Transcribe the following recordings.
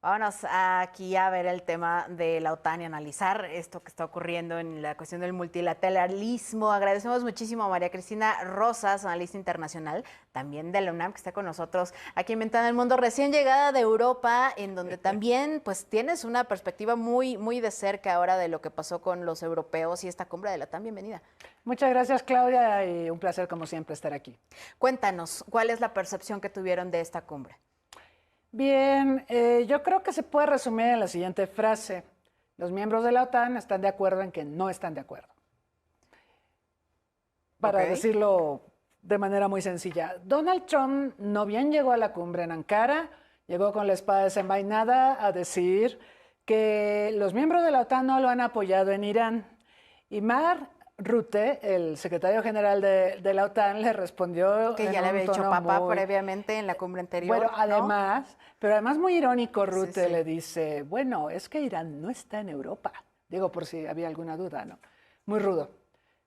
Vámonos aquí a ver el tema de la OTAN y analizar esto que está ocurriendo en la cuestión del multilateralismo. Agradecemos muchísimo a María Cristina Rosas, analista internacional, también de la UNAM, que está con nosotros aquí en Ventana del Mundo, recién llegada de Europa, en donde también pues tienes una perspectiva muy de cerca ahora de lo que pasó con los europeos y esta cumbre de la OTAN. Bienvenida. Muchas gracias, Claudia, y un placer como siempre estar aquí. Cuéntanos, ¿cuál es la percepción que tuvieron de esta cumbre? Bien, yo creo que se puede resumir en la siguiente frase. Los miembros de la OTAN están de acuerdo en que no están de acuerdo. Para decirlo de manera muy sencilla, Donald Trump no bien llegó a la cumbre en Ankara, llegó con la espada desenvainada a decir que los miembros de la OTAN no lo han apoyado en Irán. Y Mark Rutte, el secretario general de la OTAN, le respondió que en ya le había un dicho tono papá muy... previamente en la cumbre anterior. Bueno, además, ¿no? pero además muy irónico, Rutte Sí. le dice, bueno, es que Irán no está en Europa. Digo, por si había alguna duda, ¿no? Muy rudo.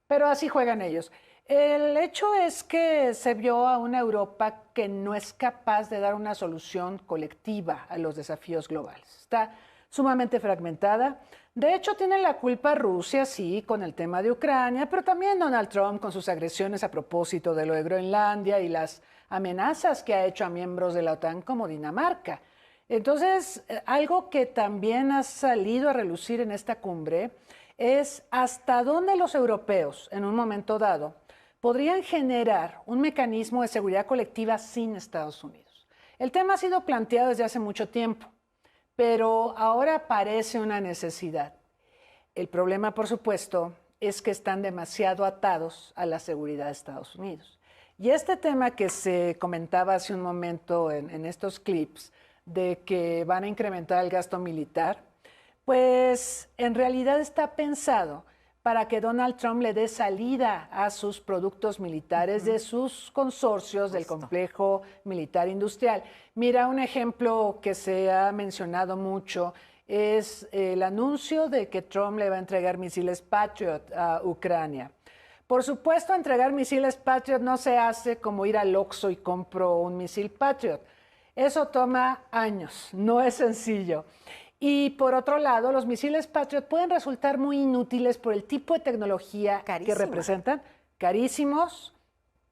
Pero así juegan ellos. El hecho es que se vio a una Europa que no es capaz de dar una solución colectiva a los desafíos globales. Está sumamente fragmentada. De hecho, tiene la culpa Rusia, sí, con el tema de Ucrania, pero también Donald Trump con sus agresiones a propósito de lo de Groenlandia y las amenazas que ha hecho a miembros de la OTAN como Dinamarca. Entonces, algo que también ha salido a relucir en esta cumbre es hasta dónde los europeos, en un momento dado, podrían generar un mecanismo de seguridad colectiva sin Estados Unidos. El tema ha sido planteado desde hace mucho tiempo, pero ahora parece una necesidad. El problema, por supuesto, es que están demasiado atados a la seguridad de Estados Unidos. Y este tema que se comentaba hace un momento en estos clips, de que van a incrementar el gasto militar, pues en realidad está pensado para que Donald Trump le dé salida a sus productos militares de sus consorcios del complejo militar industrial. Mira, un ejemplo que se ha mencionado mucho es el anuncio de que Trump le va a entregar misiles Patriot a Ucrania. Por supuesto, entregar misiles Patriot no se hace como ir al Oxxo y compro un misil Patriot. Eso toma años, no es sencillo. Y por otro lado, los misiles Patriot pueden resultar muy inútiles por el tipo de tecnología que representan, carísimos.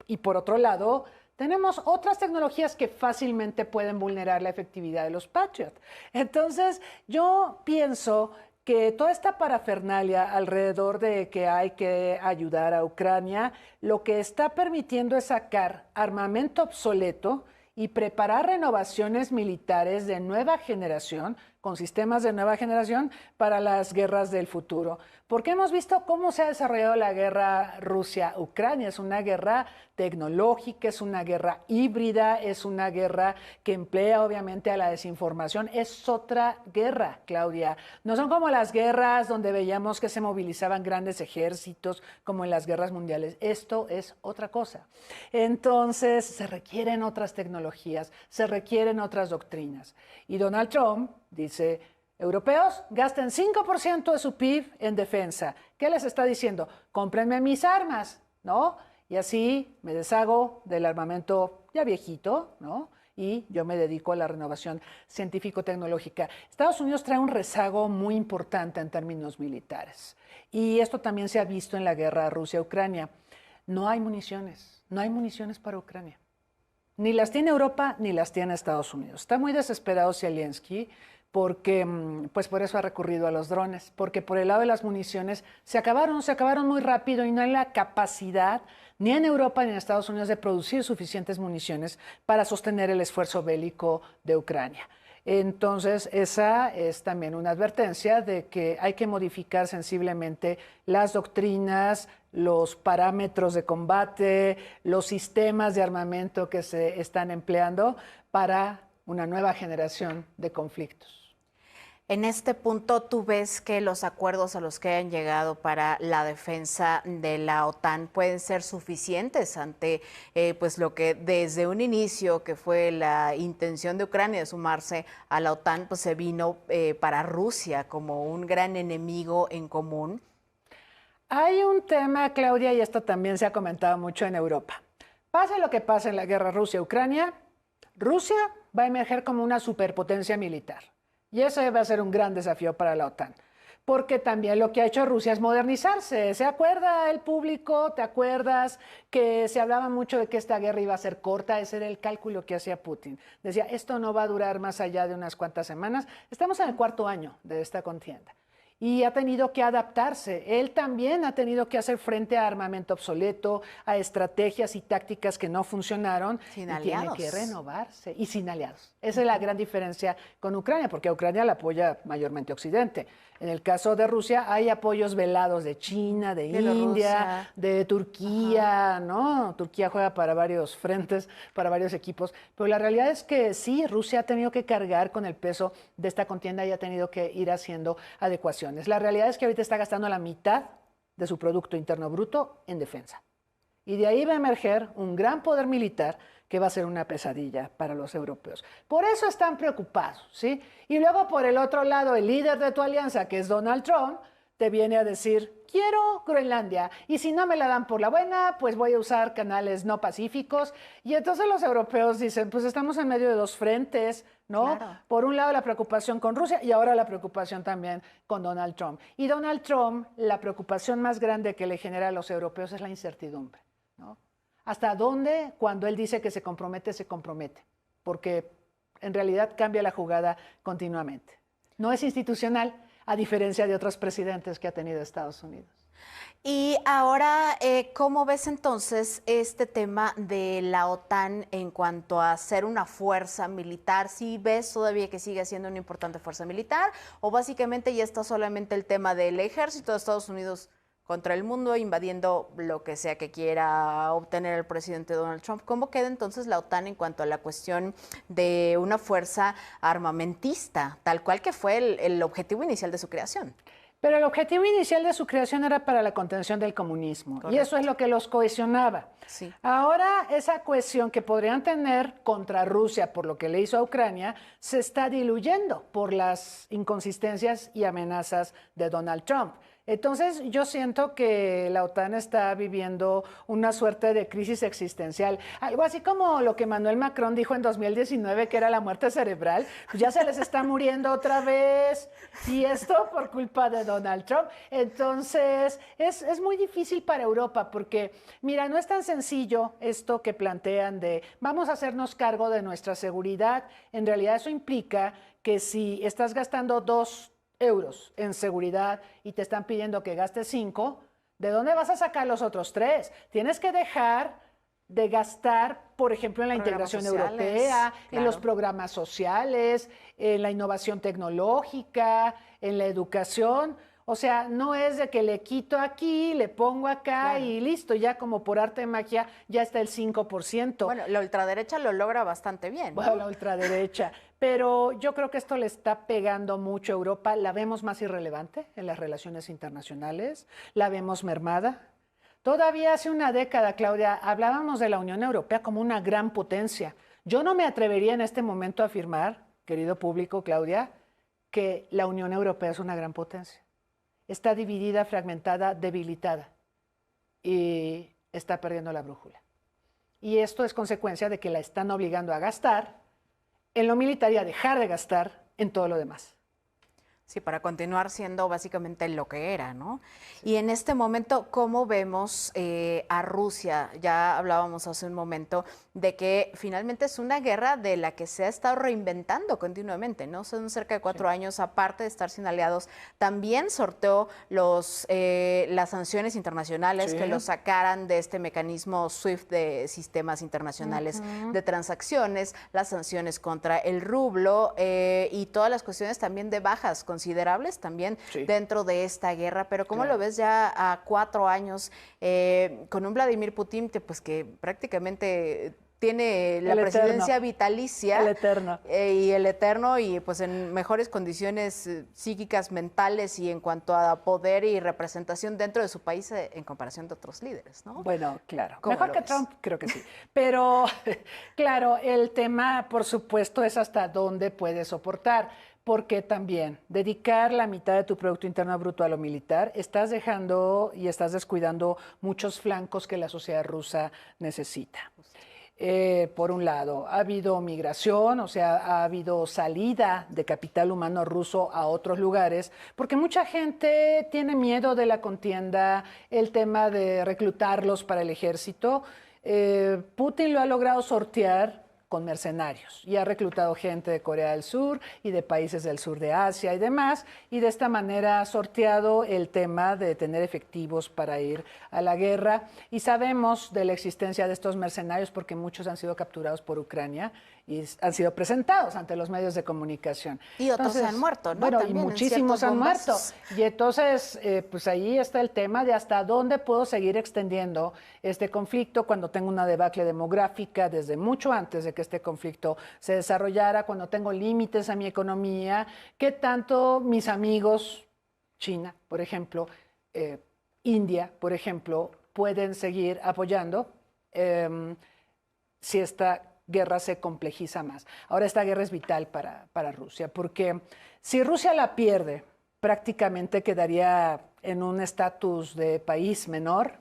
Y por otro lado, tenemos otras tecnologías que fácilmente pueden vulnerar la efectividad de los Patriot. Entonces, yo pienso que toda esta parafernalia alrededor de que hay que ayudar a Ucrania, lo que está permitiendo es sacar armamento obsoleto y preparar renovaciones militares de nueva generación, con sistemas de nueva generación para las guerras del futuro. Porque hemos visto cómo se ha desarrollado la guerra Rusia-Ucrania. Es una guerra tecnológica, es una guerra híbrida, es una guerra que emplea obviamente a la desinformación. Es otra guerra, Claudia. No son como las guerras donde veíamos que se movilizaban grandes ejércitos, como en las guerras mundiales. Esto es otra cosa. Entonces, se requieren otras tecnologías, se requieren otras doctrinas. Y Donald Trump dice, europeos gasten 5% de su PIB en defensa. ¿Qué les está diciendo? Cómprenme mis armas, ¿no? Y así me deshago del armamento ya viejito, ¿no? Y yo me dedico a la renovación científico-tecnológica. Estados Unidos trae un rezago muy importante en términos militares. Y esto también se ha visto en la guerra Rusia-Ucrania. No hay municiones para Ucrania. Ni las tiene Europa ni las tiene Estados Unidos. Está muy desesperado Zelensky porque, pues por eso ha recurrido a los drones, porque por el lado de las municiones se acabaron muy rápido y no hay la capacidad ni en Europa ni en Estados Unidos de producir suficientes municiones para sostener el esfuerzo bélico de Ucrania. Entonces, esa es también una advertencia de que hay que modificar sensiblemente las doctrinas, los parámetros de combate, los sistemas de armamento que se están empleando para una nueva generación de conflictos. En este punto, ¿tú ves que los acuerdos a los que hayan llegado para la defensa de la OTAN pueden ser suficientes ante pues lo que desde un inicio, que fue la intención de Ucrania de sumarse a la OTAN, pues se vino para Rusia como un gran enemigo en común? Hay un tema, Claudia, y esto también se ha comentado mucho en Europa. Pase lo que pase en la guerra Rusia-Ucrania, Rusia va a emerger como una superpotencia militar. Y ese va a ser un gran desafío para la OTAN. Porque también lo que ha hecho Rusia es modernizarse. ¿Se acuerda el público? ¿Te acuerdas que se hablaba mucho de que esta guerra iba a ser corta? Ese era el cálculo que hacía Putin. Decía, esto no va a durar más allá de unas cuantas semanas. Estamos en el 4º año de esta contienda. Y ha tenido que adaptarse. Él también ha tenido que hacer frente a armamento obsoleto, a estrategias y tácticas que no funcionaron. Sin y aliados. tiene que renovarse. Y sin aliados. Esa es la gran diferencia con Ucrania, porque a Ucrania la apoya mayormente Occidente. En el caso de Rusia hay apoyos velados de China, de India, de Turquía, ¿no? Turquía juega para varios frentes, para varios equipos, pero la realidad es que sí, Rusia ha tenido que cargar con el peso de esta contienda y ha tenido que ir haciendo adecuaciones. La realidad es que ahorita está gastando la mitad de su Producto Interno Bruto en defensa. Y de ahí va a emerger un gran poder militar que va a ser una pesadilla para los europeos. Por eso están preocupados, ¿sí? Y luego por el otro lado, el líder de tu alianza, que es Donald Trump, te viene a decir, quiero Groenlandia, y si no me la dan por la buena, pues voy a usar canales no pacíficos. Y entonces los europeos dicen, pues estamos en medio de dos frentes, ¿no? Claro. Por un lado la preocupación con Rusia y ahora la preocupación también con Donald Trump. Y Donald Trump, la preocupación más grande que le genera a los europeos es la incertidumbre, ¿no? ¿Hasta dónde, cuando él dice que se compromete, porque en realidad cambia la jugada continuamente? No es institucional, a diferencia de otros presidentes que ha tenido Estados Unidos. Y ahora, ¿cómo ves entonces este tema de la OTAN en cuanto a ser una fuerza militar? ¿Sí ves todavía que sigue siendo una importante fuerza militar? ¿O básicamente ya está solamente el tema del ejército de Estados Unidos contra el mundo, invadiendo lo que sea que quiera obtener el presidente Donald Trump? ¿Cómo queda entonces la OTAN en cuanto a la cuestión de una fuerza armamentista, tal cual que fue el objetivo inicial de su creación? Pero el objetivo inicial de su creación era para la contención del comunismo. Correcto. Y eso es lo que los cohesionaba. Sí. Ahora esa cohesión que podrían tener contra Rusia por lo que le hizo a Ucrania se está diluyendo por las inconsistencias y amenazas de Donald Trump. Entonces yo siento que la OTAN está viviendo una suerte de crisis existencial, algo así como lo que Emmanuel Macron dijo en 2019 que era la muerte cerebral, pues ya se les está muriendo otra vez y esto por culpa de Donald Trump. Entonces es muy difícil para Europa porque mira, no es tan sencillo esto que plantean de vamos a hacernos cargo de nuestra seguridad. En realidad eso implica que si estás gastando 2 euros en seguridad y te están pidiendo que gastes 5, ¿de dónde vas a sacar los otros 3? Tienes que dejar de gastar, por ejemplo, en la integración europea, claro, en los programas sociales, en la innovación tecnológica, en la educación. O sea, no es de que le quito aquí, le pongo acá, claro, y listo, ya como por arte de magia ya está el 5%. Bueno, la ultraderecha lo logra bastante bien, ¿no? Bueno, la ultraderecha. Pero yo creo que esto le está pegando mucho a Europa. La vemos más irrelevante en las relaciones internacionales, la vemos mermada. Todavía hace una década, Claudia, hablábamos de la Unión Europea como una gran potencia. Yo no me atrevería en este momento a afirmar, querido público, Claudia, que la Unión Europea es una gran potencia. Está dividida, fragmentada, debilitada y está perdiendo la brújula. Y esto es consecuencia de que la están obligando a gastar en lo militar y a dejar de gastar en todo lo demás. Sí, para continuar siendo básicamente lo que era, ¿no? Sí. Y en este momento, ¿cómo vemos a Rusia? Ya hablábamos hace un momento de que finalmente es una guerra de la que se ha estado reinventando continuamente, ¿no? Son cerca de 4 años, aparte de estar sin aliados, también sorteó las sanciones internacionales que lo sacaran de este mecanismo SWIFT de sistemas internacionales de transacciones, las sanciones contra el rublo y todas las cuestiones también de bajas considerables también dentro de esta guerra. Pero ¿cómo lo ves ya a 4 años con un Vladimir Putin que prácticamente tiene la presidencia vitalicia? El eterno. Y el eterno y pues en mejores condiciones psíquicas, mentales y en cuanto a poder y representación dentro de su país en comparación de otros líderes, ¿no? Bueno, claro. Mejor que Trump, creo que sí. Pero, claro, el tema, por supuesto, es hasta dónde puede soportar. Porque también dedicar la mitad de tu Producto Interno Bruto a lo militar, estás dejando y estás descuidando muchos flancos que la sociedad rusa necesita. por un lado. Ha habido migración, o sea, ha habido salida de capital humano ruso a otros lugares, porque mucha gente tiene miedo de la contienda, el tema de reclutarlos para el ejército. Putin lo ha logrado sortear con mercenarios y ha reclutado gente de Corea del Sur y de países del sur de Asia y demás, y de esta manera ha sorteado el tema de tener efectivos para ir a la guerra. Y sabemos de la existencia de estos mercenarios porque muchos han sido capturados por Ucrania y han sido presentados ante los medios de comunicación. Y otros se han muerto, ¿no? Bueno, También y muchísimos han muerto. Y entonces, pues ahí está el tema de hasta dónde puedo seguir extendiendo este conflicto cuando tengo una debacle demográfica desde mucho antes de que este conflicto se desarrollara, cuando tengo límites a mi economía, qué tanto mis amigos, China, por ejemplo, India, por ejemplo, pueden seguir apoyando si esta guerra se complejiza más. Ahora esta guerra es vital para Rusia, porque si Rusia la pierde, prácticamente quedaría en un estatus de país menor,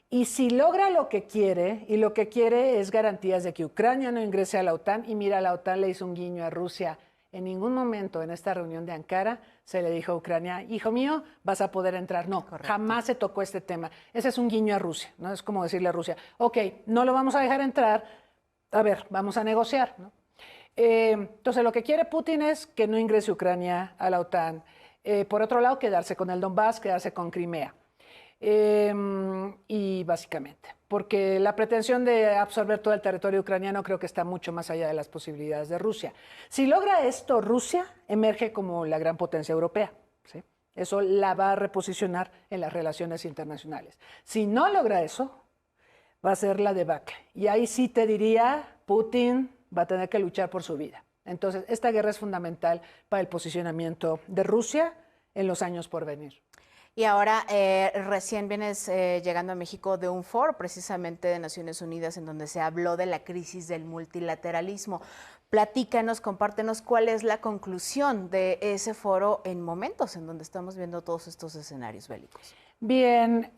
y si logra lo que quiere, y lo que quiere es garantías de que Ucrania no ingrese a la OTAN, y mira, la OTAN le hizo un guiño a Rusia. En ningún momento en esta reunión de Ankara se le dijo a Ucrania, hijo mío, vas a poder entrar. No, correcto. Jamás se tocó este tema. Ese es un guiño a Rusia, ¿no? Es como decirle a Rusia, ok, no lo vamos a dejar entrar, a ver, vamos a negociar, ¿no? Entonces, lo que quiere Putin es que no ingrese Ucrania a la OTAN. Por otro lado, quedarse con el Donbass, quedarse con Crimea. Y básicamente, porque la pretensión de absorber todo el territorio ucraniano creo que está mucho más allá de las posibilidades de Rusia. Si logra esto, Rusia emerge como la gran potencia europea, ¿sí? Eso la va a reposicionar en las relaciones internacionales. Si no logra eso, va a ser la debacle. Y ahí sí te diría, Putin va a tener que luchar por su vida. Entonces, esta guerra es fundamental para el posicionamiento de Rusia en los años por venir. Y ahora recién vienes llegando a México de un foro precisamente de Naciones Unidas en donde se habló de la crisis del multilateralismo. Platícanos, compártenos cuál es la conclusión de ese foro en momentos en donde estamos viendo todos estos escenarios bélicos. Bien,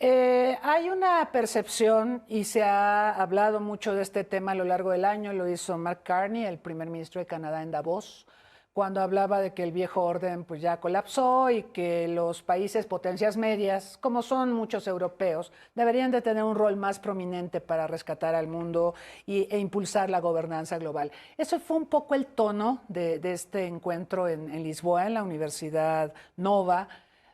hay una percepción y se ha hablado mucho de este tema a lo largo del año. Lo hizo Mark Carney, el primer ministro de Canadá en Davos, cuando hablaba de que el viejo orden pues ya colapsó y que los países potencias medias, como son muchos europeos, deberían de tener un rol más prominente para rescatar al mundo e impulsar la gobernanza global. Eso fue un poco el tono de este encuentro en Lisboa, en la Universidad Nova,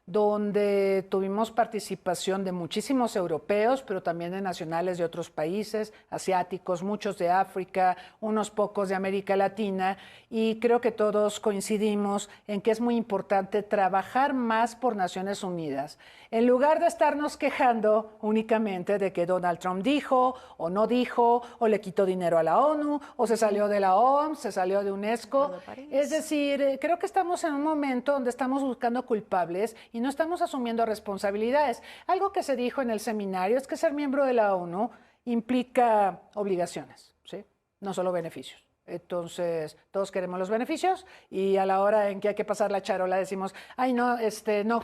donde tuvimos participación de muchísimos europeos, pero también de nacionales de otros países, asiáticos, muchos de África, unos pocos de América Latina, y creo que todos coincidimos en que es muy importante trabajar más por Naciones Unidas, en lugar de estarnos quejando únicamente de que Donald Trump dijo o no dijo, o le quitó dinero a la ONU, o se salió de la OMS, se salió de UNESCO. Es decir, creo que estamos en un momento donde estamos buscando culpables y no estamos asumiendo responsabilidades. Algo que se dijo en el seminario es que ser miembro de la ONU implica obligaciones, ¿sí? No solo beneficios. Entonces, todos queremos los beneficios y a la hora en que hay que pasar la charola decimos, ay, no,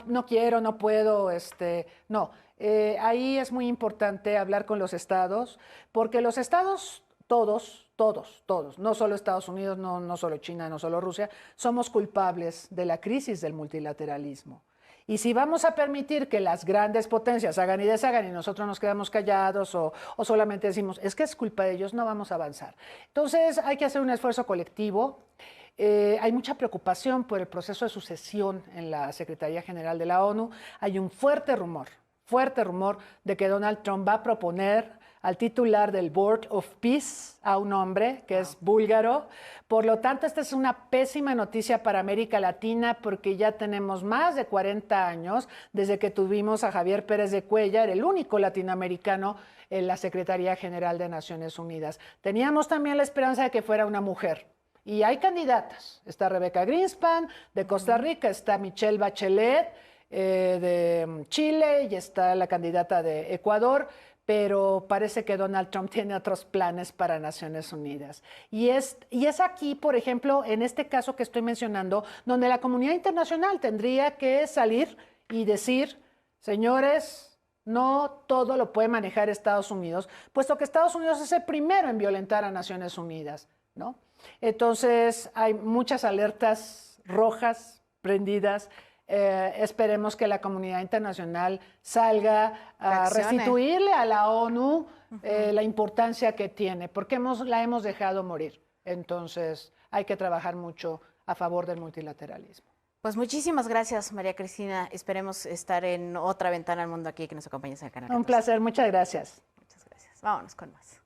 no quiero, no puedo, no. Ahí es muy importante hablar con los estados, porque los estados, todos, no solo Estados Unidos, no solo China, no solo Rusia, somos culpables de la crisis del multilateralismo. Y si vamos a permitir que las grandes potencias hagan y deshagan y nosotros nos quedamos callados o solamente decimos, es que es culpa de ellos, no vamos a avanzar. Entonces hay que hacer un esfuerzo colectivo. Hay mucha preocupación por el proceso de sucesión en la Secretaría General de la ONU. Hay un fuerte rumor de que Donald Trump va a proponer al titular del Board of Peace a un hombre que es búlgaro. Por lo tanto, esta es una pésima noticia para América Latina porque ya tenemos más de 40 años desde que tuvimos a Javier Pérez de Cuéllar, el único latinoamericano en la Secretaría General de Naciones Unidas. Teníamos también la esperanza de que fuera una mujer. Y hay candidatas. Está Rebeca Greenspan de Costa Rica, está Michelle Bachelet de Chile y está la candidata de Ecuador, pero parece que Donald Trump tiene otros planes para Naciones Unidas. Y es aquí, por ejemplo, en este caso que estoy mencionando, donde la comunidad internacional tendría que salir y decir, señores, No todo lo puede manejar Estados Unidos, puesto que Estados Unidos es el primero en violentar a Naciones Unidas, ¿no? Entonces hay muchas alertas rojas prendidas. Esperemos que la comunidad internacional salga a restituirle a la ONU la importancia que tiene, porque la hemos dejado morir. Entonces hay que trabajar mucho a favor del multilateralismo. Pues muchísimas gracias, María Cristina. Esperemos estar en otra ventana al mundo aquí, que nos acompañes en el canal. Un placer, muchas gracias. Muchas gracias. Vámonos con más.